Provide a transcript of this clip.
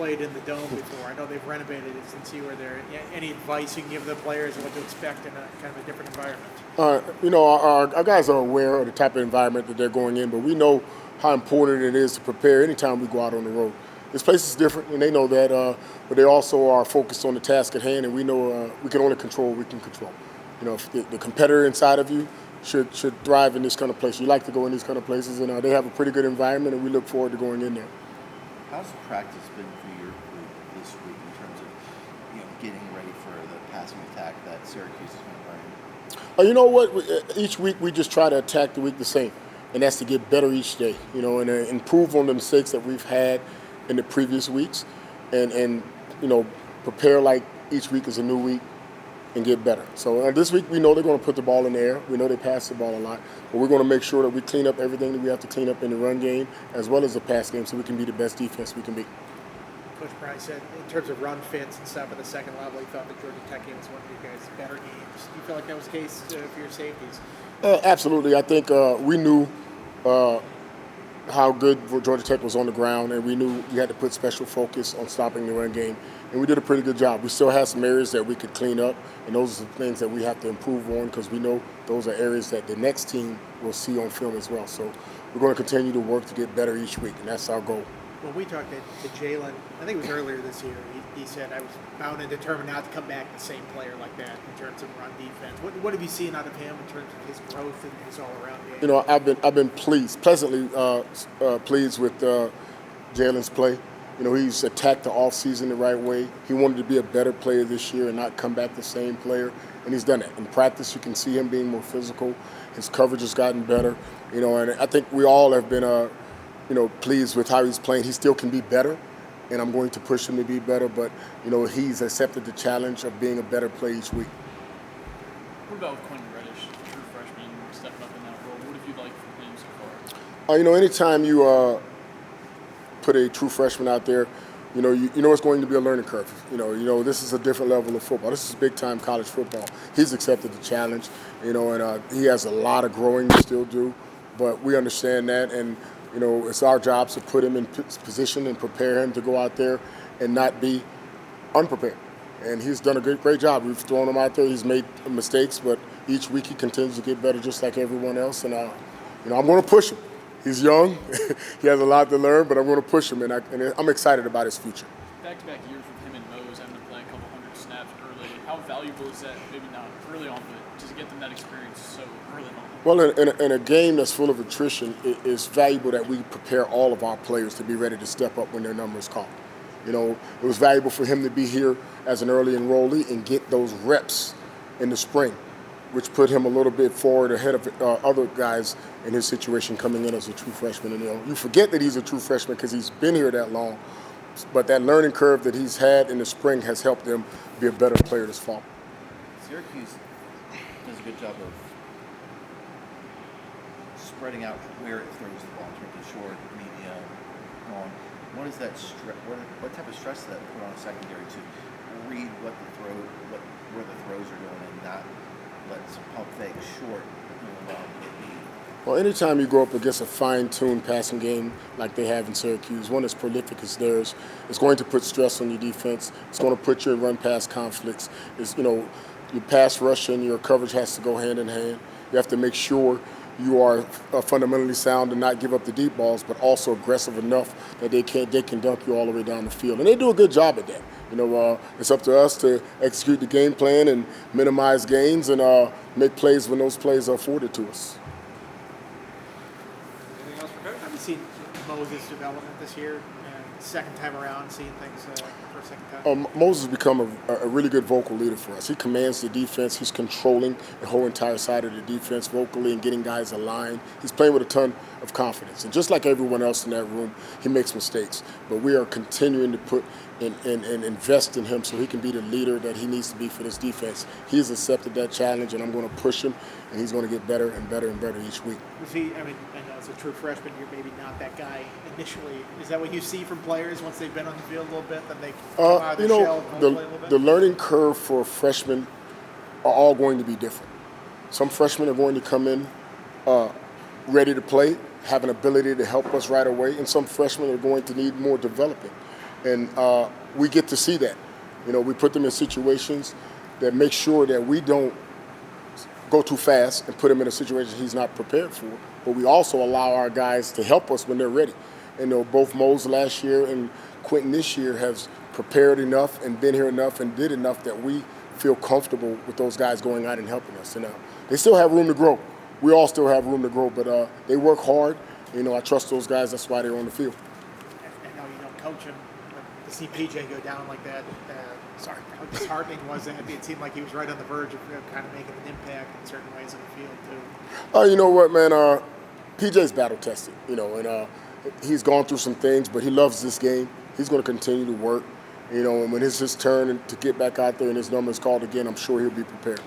played in the Dome before. I know they've renovated it since you were there. Any advice you can give the players on what to expect in a kind of a different environment? Our guys are aware of the type of environment that they're going in, but we know how important it is to prepare anytime we go out on the road. This place is different, and they know that, but they also are focused on the task at hand, and we know we can only control what we can control. If the competitor inside of you should thrive in this kind of place. You like to go in these kind of places, and they have a pretty good environment, and we look forward to going in there. How's practice been for your group this week in terms of getting ready for the passing attack that Syracuse is going to bring? You know what? Each week we just try to attack the week the same, and that's to get better each day. And improve on the mistakes that we've had in the previous weeks, and prepare like each week is a new week and get better. So this week we know they're going to put the ball in the air. We know they pass the ball a lot, but we're going to make sure that we clean up everything that we have to clean up in the run game as well as the pass game, so we can be the best defense we can be. Coach Price said in terms of run fits and stuff at the second level, he thought the Georgia Tech game was one of your guys' better games. Do you feel like that was the case for your safeties? Absolutely. I think we knew how good Georgia Tech was on the ground, and we knew we had to put special focus on stopping the run game, and we did a pretty good job. We still have some areas that we could clean up, and those are the things that we have to improve on, because we know those are areas that the next team will see on film as well. So we're going to continue to work to get better each week, and that's our goal. When we talked to Jalen, I think it was earlier this year, he said, I was bound and determined not to come back the same player like that in terms of run defense. What have you seen out of him in terms of his growth and his all-around game? I've been pleasantly pleased with Jalen's play. He's attacked the offseason the right way. He wanted to be a better player this year and not come back the same player, and he's done it. In practice, you can see him being more physical. His coverage has gotten better. And I think we all have been pleased with how he's playing. He still can be better, and I'm going to push him to be better, but, he's accepted the challenge of being a better player each week. What about with Quentin Reddish, true freshman, stepping up in that role? What have you liked from him so far? Anytime you put a true freshman out there, it's going to be a learning curve. This is a different level of football. This is big-time college football. He's accepted the challenge, and he has a lot of growing to still do, but we understand that, and it's our job to put him in position and prepare him to go out there and not be unprepared. And he's done a great job. We've thrown him out there. He's made mistakes, but each week he continues to get better just like everyone else. And, I'm going to push him. He's young. He has a lot to learn, but I'm going to push him, and I'm excited about his future. Back-to-back years with him and Mose, having to play a couple hundred snaps early. How valuable is that, maybe not early on, but just to get them that experience so early on? Well, in a game that's full of attrition, it's valuable that we prepare all of our players to be ready to step up when their number is called. It was valuable for him to be here as an early enrollee and get those reps in the spring, which put him a little bit forward ahead of other guys in his situation coming in as a true freshman. And you forget that he's a true freshman because he's been here that long, but that learning curve that he's had in the spring has helped him be a better player this fall. Syracuse does a good job of spreading out where it throws the ball in terms of short, medium, long. What is that? What type of stress does that put on a secondary to read where the throws are going and not let some pump fake short get beat? Well, anytime you go up against a fine-tuned passing game like they have in Syracuse, one as prolific as theirs, it's going to put stress on your defense. It's going to put you in run-pass conflicts. Your pass rush and your coverage has to go hand in hand. You have to make sure you are fundamentally sound and not give up the deep balls, but also aggressive enough that they can dunk you all the way down the field. And they do a good job at that. It's up to us to execute the game plan and minimize gains and make plays when those plays are afforded to us. Anything else for Coach? Have you seen Moses' development this year? Second time around, seeing things for a second time? Moses has become a really good vocal leader for us. He commands the defense. He's controlling the whole entire side of the defense vocally and getting guys aligned. He's playing with a ton of confidence. And just like everyone else in that room, he makes mistakes. But we are continuing to put and invest in him so he can be the leader that he needs to be for this defense. He's accepted that challenge, and I'm going to push him, and he's going to get better and better and better each week. Was he, I know as a true freshman, you're maybe not that guy initially. Is that what you see from players once they've been on the field a little bit, that they come out of their shell and play a little bit? The learning curve for freshmen are all going to be different. Some freshmen are going to come in ready to play, have an ability to help us right away, and some freshmen are going to need more developing. And we get to see that. You know, we put them in situations that make sure that we don't go too fast and put him in a situation he's not prepared for. But we also allow our guys to help us when they're ready. And both Mose last year and Quentin this year have prepared enough and been here enough and did enough that we feel comfortable with those guys going out and helping us. And they still have room to grow. We all still have room to grow, but they work hard. You know, I trust those guys. That's why they're on the field. I know you don't coach him, but to see PJ go down like that, how disheartening was that? It seemed like he was right on the verge of kind of making an impact in certain ways on the field, too. You know what, man? PJ's battle tested, you know, and he's gone through some things, but he loves this game. He's going to continue to work, you know, and when it's his turn to get back out there and his number is called again, I'm sure he'll be prepared.